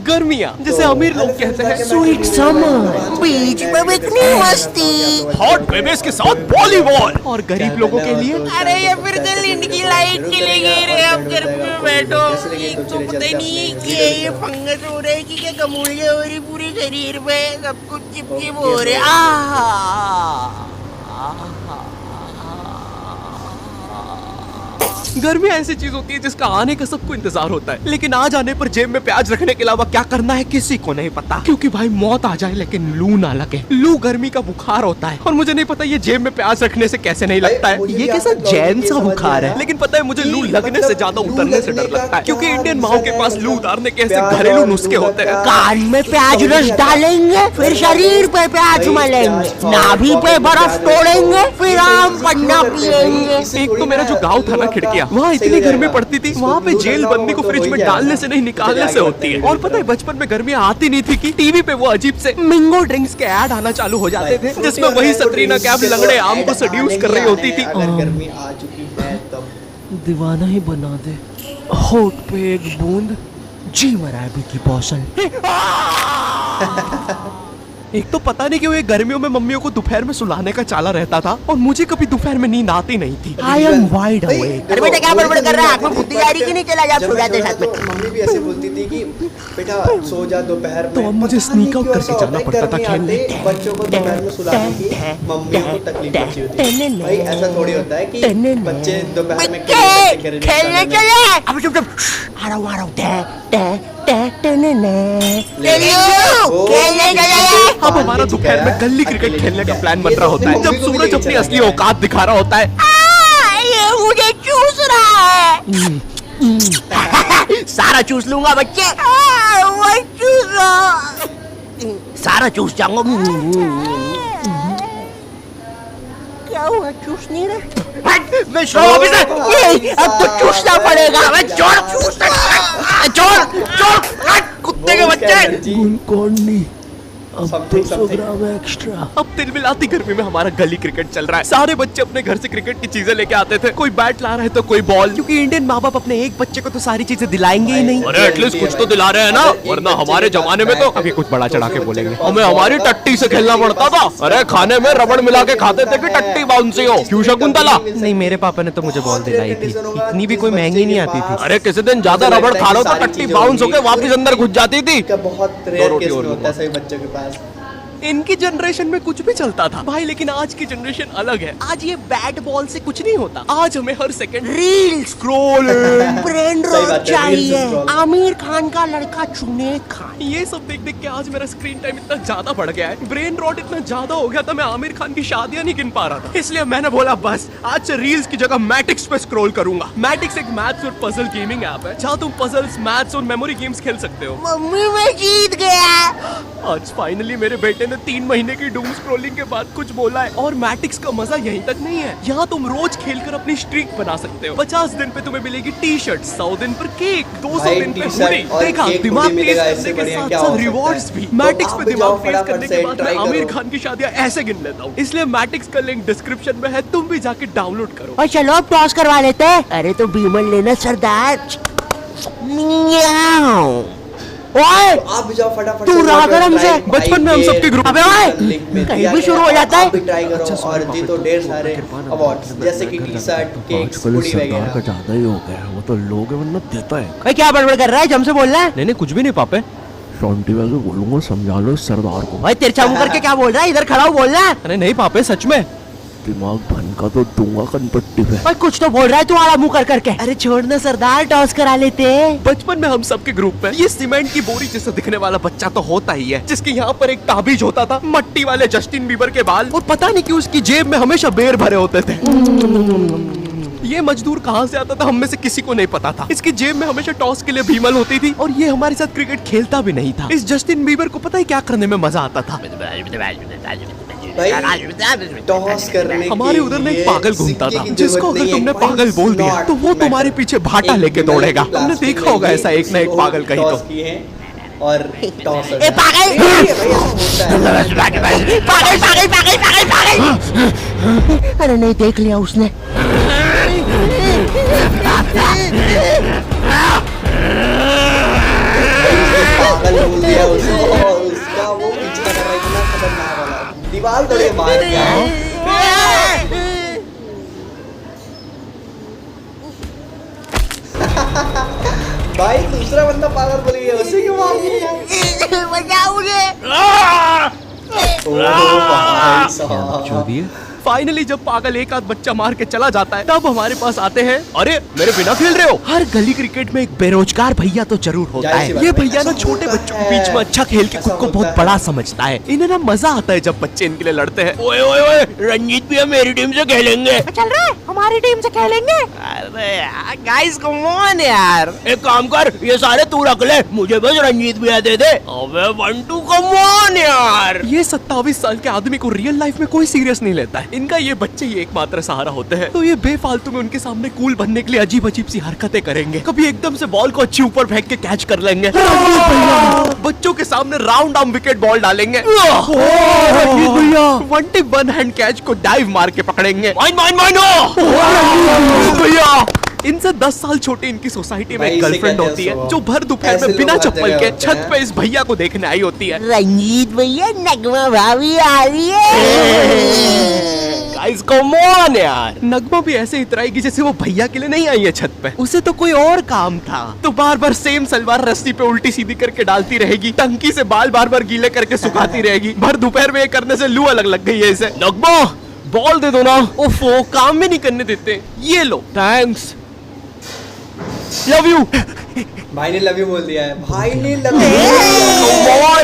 गर्मियाँ जिसे अमीर लोग कहते हैं स्वीट समर, बीच पे इतनी मस्ती, हॉट बेबीज के साथ वॉलीबॉल, और गरीब लोगों के लिए अरे ये फिर से लिंड की लाइट चली गई रे, अब घर में बैठो। एक तो पता ही नहीं कि ये फंगस हो रहा है कि क्या गमूलिया हो रही पूरे शरीर पे, सब कुछ चिपचिप हो रहा है। गर्मी ऐसी चीज होती है जिसका आने का सबको इंतजार होता है, लेकिन आ जाने पर जेब में प्याज रखने के अलावा क्या करना है किसी को नहीं पता, क्योंकि भाई मौत आ जाए लेकिन लू ना लगे। लू गर्मी का बुखार होता है, और मुझे नहीं पता ये जेब में प्याज रखने से कैसे नहीं लगता है। ये कैसा जैन सा बुखार है, लेकिन पता है मुझे लू लगने से ज्यादा उतरने से डर लगता है, क्योंकि इंडियन माओ के पास लू उतारने के ऐसे घरेलू नुस्खे होते हैं। कान में प्याज रस डालेंगे, फिर शरीर पे प्याज मलेंगे, नाभि पे बर्फ तोड़ेंगे, फिर आम पन्ना पिएंगे। एक तो मेरा जो गाँव था ना खिड़किया, वहाँ इतनी गर्मी पड़ती थी, वहाँ पे जेल बंदी को फ्रिज में डालने से नहीं निकालने से होती है। और पता है बचपन में गर्मी आती नहीं थी कि टीवी पे वो अजीब से मिंगो ड्रिंक्स के ऐड आना चालू हो जाते थे, जिसमें वही सतरीना कैफ लंगड़े आम को सेड्यूस कर रही होती थी। गर्मी आ चुकी है तब दीवाना ही बना दे, होठ पे एक बूंद, जी मरा है की बौसल। एक तो पता नहीं क्यों ये गर्मियों में मम्मियों को दोपहर में सुलाने का चाला रहता था, और मुझे कभी दोपहर में नींद आती नहीं थी। I am wide awake। अरे बेटा क्या बड़बड़ कर रहा है, आँख में बुद्धि आ रही कि नहीं, चला जा सो जाते साथ में। मम्मी भी ऐसे बोलती थी कि बेटा सो जा दोपहर में। तो अब मुझे स्नीक आउट करके जाना पड़ता था खेलने। बच्चों को दोपहर में सुलाने की मम्मी को तकलीफ होती है। भाई ऐसा थोड़ी होता है कि बच्चे दोपहर में खेलने चले। अब चुप चुप, आ रहा हूँ। अब हमारा दोपहर में गली क्रिकेट खेलने का प्लान बन रहा होता है, जब सूरज अपनी असली औकात दिखा रहा होता है। ये मुझे चूस रहा है। सारा चूस लूंगा बच्चे, सारा चूस जाऊंगा। क्या हुआ, चूस नहीं रहा? मैं अब तो चूसना पड़ेगा। छोड़ कुत्ते के बच्चे। अब तिल मिलाती गर्मी में हमारा गली क्रिकेट चल रहा है। सारे बच्चे अपने घर से क्रिकेट की चीजें लेके आते थे, कोई बैट ला रहा है तो कोई बॉल, क्योंकि इंडियन माँ बाप अपने एक बच्चे को तो सारी चीजें दिलाएंगे ही नहीं। अरे एटलीस्ट कुछ तो दिला रहे हैं ना, वरना हमारे जमाने में तो अभी कुछ बड़ा चढ़ा के बोलेंगे हमें हमारी टट्टी से खेलना पड़ता था। अरे खाने में रबड़ मिला के खाते थे कि टट्टी बाउंसी हो। क्यों शकुंतला? नहीं, मेरे पापा ने तो मुझे बॉल दिलाई थी, इतनी भी कोई महंगी नहीं आती थी। अरे किसी दिन ज्यादा रबड़ खा लो तो टट्टी बाउंस होकर वापस अंदर घुस जाती थी। बहुत रेयर केस में होता है सभी बच्चों के पास। इनकी जनरेशन में कुछ भी चलता था भाई, लेकिन आज की जनरेशन अलग है। आज ये बैट बॉल से कुछ नहीं होता, आज हमें हर second reel scroll, brain rot चाहिए। आमिर खान का लड़का जुनैद खान, ये सब देख देख के आज मेरा स्क्रीन टाइम इतना ज्यादा बढ़ गया है, ब्रेन रॉट इतना ज्यादा हो गया था, मैं आमिर खान की शादियां नहीं गिन पा रहा था। इसलिए मैंने बोला बस आज से रील्स की जगह मैटिक्स पे स्क्रॉल करूंगा। मैटिक्स एक मैथ्स और पजल गेमिंग ऐप है, जहाँ तुम पजल्स, मैथ्स और मेमोरी गेम्स खेल सकते हो। मम्मी मैं जीत गया। आज फाइनली मेरे बेटे ने 3 महीने की डूम स्क्रॉलिंग के बाद कुछ बोला है। और मैटिक्स का मजा यहीं तक नहीं है, यहाँ तुम रोज खेलकर अपनी स्ट्रीक बना सकते हो। 50 दिन पे तुम्हें मिलेगी टी शर्ट, 100 दिन पर केक, 200 दिन पे हुडी। देखा, दिमाग तेज करने के साथ साथ रिवॉर्ड्स भी। मैटिक्स पे दिमाग तेज करने के बाद मैं आमिर खान की शादियां ऐसे गिन लेता हूँ। इसलिए मैटिक्स का लिंक डिस्क्रिप्शन में है, तुम भी जाके डाउनलोड करो। और चलो अब टॉस करवा लेते हैं। अरे तो बीमल लेना सरदार। ओए आप भी जाओ फटाफट। तू रहा कर हमसे। बचपन में हम सबके ग्रुप। अबे ओए कहीं भी शुरू हो जाता है। ट्राई करो और जीतो ढेर सारे अवार्ड्स, जैसे कि टी शर्ट, केक्स, हुडी वगैरह। का ज्यादा ही हो गया, वो तो लोग मन्नत देता है। भाई क्या बड़बड़ कर रहा है, जम से बोल रहा है। नहीं कुछ भी नहीं पापे। शांति वैसे बोलूंगा, समझा लो इस सरदार को। भाई तिरछा मुंह करके क्या बोल रहा है, इधर खड़ा हो बोल रहा है। अरे नहीं पापे, सच में दिमाग भनका तो दूंगा कनपट्टी पे। भाई कुछ तो बोल रहा है तू आड़ा मुंह कर करके। अरे छोड़ना सरदार, टॉस करा लेते हैं। बचपन में हम सबके ग्रुप में ये सीमेंट की बोरी जैसा दिखने वाला बच्चा तो होता ही है, जिसके यहाँ पर एक ताबीज होता था, मट्टी वाले जस्टिन बीबर के बाल, और पता नहीं क्यों उसकी जेब में हमेशा बेर भरे होते थे। ये मजदूर कहाँ से आता था हम में से किसी को नहीं पता था। इसकी जेब में हमेशा टॉस के लिए भीमल होती थी, और ये हमारे साथ क्रिकेट खेलता भी नहीं था। इस जस्टिन बीबर को पता है क्या करने में मजा आता था? टॉस करने हमारे उधर में एक पागल घूमता था, जिसको अगर तुमने पागल बोल दिया तो वो तुम्हारे पीछे भाटा लेके दौड़ेगा। तुमने देखा होगा ऐसा एक ना एक पागल कहीं तो। और टॉस ए पागल पागल पागल पागल पागल पागल। अरे नहीं देख लिया उसने। पागल दीवार तोड़े मार क्या भाई दूसरा बंदा पागल बोल गया उसे क्यों मार दिया बचाओ मुझे। ओह भाई साहब जो दिए फाइनली जब पागल एक आध बच्चा मार के चला जाता है तब हमारे पास आते हैं। अरे मेरे बिना खेल रहे हो। हर गली क्रिकेट में एक बेरोजगार भैया तो जरूर होता जाहिर सी है। बात ये है, भैया ना ऐसा छोटे होता बच्चों के है, बीच में अच्छा खेल के खुद ऐसा को बहुत होता बड़ा है। समझता है। इन्हें ना मजा आता है जब बच्चे इनके लिए लड़ते हैं। ओए ओए ओए रंजीत भैया मेरी टीम से खेलेंगे। चल रहा है हमारी टीम से खेलेंगे। अरे यार गाइस कम ऑन यार। एक काम कर ये सारे तू रख ले मुझे बस रंजीत भैया दे दे। अबे 1-2 कम ऑन यार। ये 27 साल के आदमी को रियल लाइफ में कोई सीरियस नहीं लेता है। इनका ये बच्चे ही एकमात्र सहारा होते हैं तो ये बेफालतू में उनके सामने कूल बनने के लिए अजीब अजीब सी हरकतें करेंगे। कभी एकदम से बॉल को अच्छी ऊपर फेंक के कैच कर लेंगे। बच्चों के सामने राउंड आर्म विकेट बॉल डालेंगे। भैया 1 हैंड कैच को डाइव मार के पकड़ेंगे। भैया इनसे 10 साल छोटे इनकी सोसाइटी में भाई, एक इसे गर्लफ्रेंड कहते हैं होती है स्वभाव। जो भर दोपहर ऐसे में बिना लोग हर चप्पल जगह के होते छत हैं। पे इस भैया को देखने आई होती है। रंजीत भैया नगमा भाभी आ रही है। गाइस कम ऑन यार। नगमा भी ऐसे इतराएगी जैसे वो भैया के लिए नहीं आई है छत पे। उसे तो कोई और काम था तो बार बार सेम सलवार रस्सी पे उल्टी सीधी करके डालती रहेगी। टंकी से बाल बार बार गीले करके सुखाती रहेगी। भर दोपहर में ये करने से लू अलग लग गई है इसे। नगमा बॉल दे दो ना। ओफो काम भी नहीं करने देते। ये लो थैंक्स लव यू। भाई ने लव यू बोल दिया है भाई ने लव यू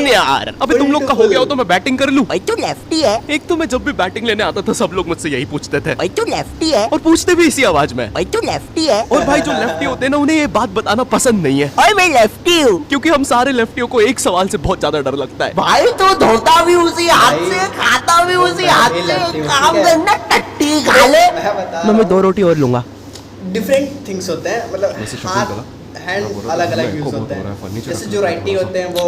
यार अबे तुम लोग का हो गया हो तो मैं बैटिंग कर लूं। भाई तू लेफ्टी है। एक तो मैं जब भी बैटिंग लेने आता था सब लोग मुझसे यही पूछते थे भाई तू लेफ्टी है। और पूछते भी इसी आवाज में। भाई तू लेफ्टी है। और भाई जो लेफ्टी होते हैं ना उन्हें ये बात बताना पसंद नहीं है और मैं लेफ्टी हूँ। क्योंकि हम सारे लेफ्टियों को एक सवाल से बहुत ज्यादा डर लगता है। भाई तू धोता भी उसी हाथ भाई, से खाता भी उसी भाई, हाथ ये से। लेफ्टी हूँ, काम ठीक है? करना टट्टी खा ले। मैं बता मैं 2 रोटी और लूंगा। डिफरेंट थिंग्स होते हैं मतलब वैसे shopping हाथ करा? हैंड अलग अलग को यूज बहुत होते हो रहा है, हैं। furniture जैसे का जो राइटी थोड़ा सा। होते हैं वो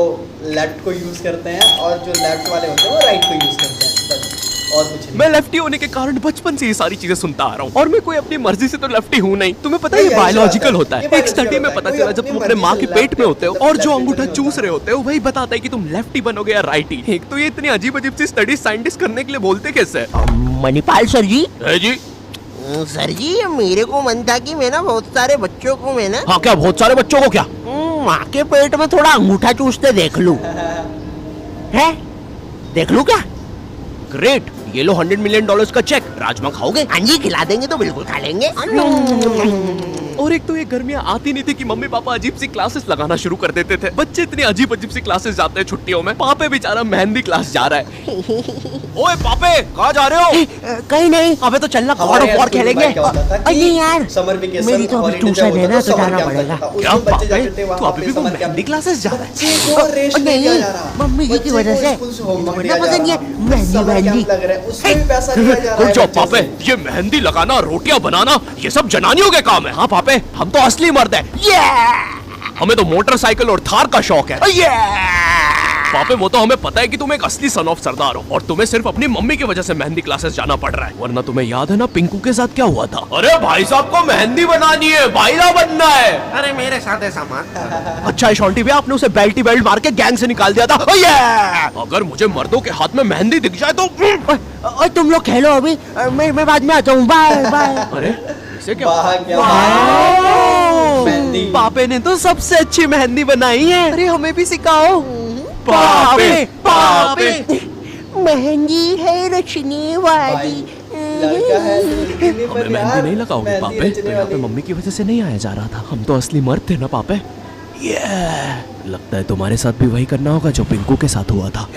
लेफ्ट को यूज करते हैं और जो लेफ्ट वाले होते हैं वो राइट को यूज करते हैं बस और कुछ नहीं। मैं लेफ्टी होने के कारण बचपन से ये सारी चीजें सुनता आ रहा हूँ और मैं कोई अपनी मर्जी से तो लेफ्टी हूँ नहीं। तुम्हें पता है ये नहीं, ऐसी बात बायोलॉजिकल है। होता ये है। एक biological स्टडी में होता है। पता कोई चला जब अपनी तुम अपने मर्जी माँ से के पेट में होते हो मतलब और जो left अंगूठा पे चूस रहे होते हो वही बताता है कि तुम लेफ्टी बनोगे या राइटी। एक तो ये इतनी अजीब अजीब सी स्टडी साइंटिस्ट करने के लिए बोलते कैसे मणिपाल सर जी। है जी। सर जी मेरे को मन था कि मैं ना बहुत सारे बच्चों को मैं ना हाँ क्या बहुत सारे बच्चों को क्या माँ के पेट में थोड़ा अंगूठा चूसते देख लूं। है देख लूं क्या? ग्रेट ये लो $100 मिलियन का चेक। राजमा खाओगे? हाँ जी खिला देंगे तो बिल्कुल खा लेंगे। और एक तो ये गर्मियाँ आती नहीं थी कि मम्मी पापा अजीब सी क्लासेस लगाना शुरू कर देते थे। बच्चे इतनी अजीब अजीब सी क्लासेस जाते हैं छुट्टियों में। पापे बेचारा मेहंदी क्लास जा रहा है। ओए पापे कहाँ जा रहे हो? कहीं नहीं। अबे तो चलना गॉड हमारे ऑफ वॉर स्कूल में खेलेंगे। क्या होता था कि अरे यार समर वेकेशन मेरी तो अभी ट्यूशन है ना तो जाना पड़ेगा। क्या पापे तू अभी भी वो मेहंदी क्लासेस जा रहा है? नहीं मम्मी जी की वजह से वरना पसंद है मेहंदी मेहंदी। लग रहा है उसमें भी पैसा दिया जा रहा रुक है जाओ बच्चे पापे से। ये मेहंदी लगाना रोटियां बनाना ये सब जनानियों के काम है। हाँ पापे हम तो असली मर्द है। हमें तो मोटरसाइकिल और थार का शौक है। पापे वो तो हमें पता है कि तुम एक असली सन ऑफ सरदार हो और तुम्हें सिर्फ अपनी मम्मी की वजह से मेहंदी क्लासेस जाना पड़ रहा है। वरना तुम्हें याद है ना पिंकू के साथ क्या हुआ था? अरे भाई साहब को मेहंदी बनानी है भाईला बनना है। अरे मेरे साथ है सामान। अच्छा शॉन्टी भैया आपने उसे बेल्टी बेल्ट मार के गैंग से निकाल दिया था। अगर मुझे मर्दों के हाथ में मेहंदी दिख जाए तो और तुम लोग खेलो अभी मैं बाद में आता हूँ। Bye bye. अरे इसे क्या वाह, क्या मेहंदी। पापे ने तो सबसे अच्छी मेहंदी बनाई है। अरे हमें भी सिखाओ। पापे पापे महंगी है रचने वाली। लड़का है लड़की पर हमें मेहंदी यार, नहीं लगाओगे मेहंदी पापे? रचने तो यहाँ पे वाली। मम्मी की वजह से नहीं आया जा रहा था। हम तो असली मर्द थे ना पापे। लगता है तुम्हारे साथ भी वही करना होगा जो पिंकू के साथ हुआ था।